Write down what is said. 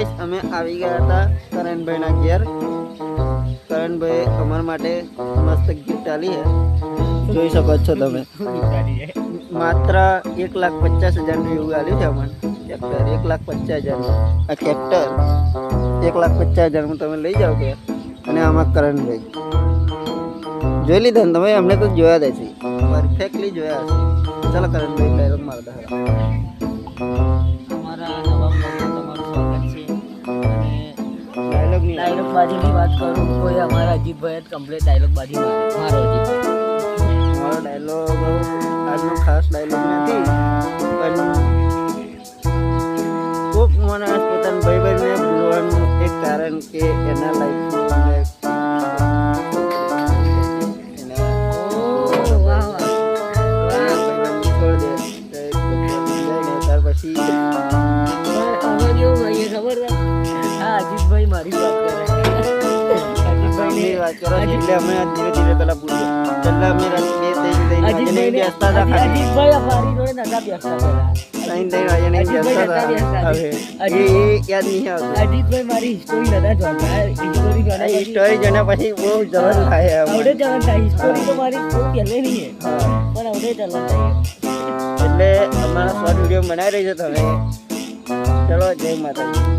Guys અમે આવી ગયા હતા કરણભાઈના ઘેર. કરણભાઈ અમારા માટે મસ્ત ગિફ્ટ આલી છે, જોઈ શકો છો તમે. માત્ર 1,50,000 નું એવું આલ્યું છે અમને. કેપ્ટર 1,50,000 આ કેપ્ટર 1,50,000 માં તમે લઈ જાઓ કે. અને આમાં કરણભાઈ જોઈ લીધા ને તમે, અમને તો જોયા જ છે, પરફેક્ટલી જોયા છે. ચાલો કરણભાઈ ડાયલોગ મારો દો. અમારા નવા બ્લોગમાં તમારું સ્વાગત છે. અને ડાયલોગની ડાયલોગ બાજીની વાત કરું, કોઈ અમારા અજીતભાઈ જ કમ્પ્લીટ ડાયલોગ બાજી મારો અજીતભાઈ. અમારો ડાયલોગ આજનો ખાસ ડાયલોગ નથી, પણ કોક માણસ પોતાના ભાઈ-બહેનને ભૂલવાનું એક કારણ કે એના લાઈફમાં અજીતભાઈ મારી વાત કરે. અજીતભાઈની વાત કરો એટલે અમે ધીરે ધીરે પેલા ભૂલીએ. પહેલા અમે રાત્રે 2-3 વાગે બેસતા હતા. અજીતભાઈ અમારી જોડે નતા બેસતા પેલા. 3 વાગે નહીં બેસતા હતા. હવે એ યાદ નહીં આવતું. અજીતભાઈ મારી હિસ્ટોરી નતા જોતા. હિસ્ટોરી જોતા આ સ્ટોરી જોયા પછી બહુ જલન થાય આવડે ચલન થાય. હિસ્ટોરી તો મારી કોઈ પહેલે નહીં હે, પણ આવડે ચલન થાય. એટલે અમારા શોર્ટ વિડીયો બનાવી રહી છે તમે. ચલો જય માતાજી.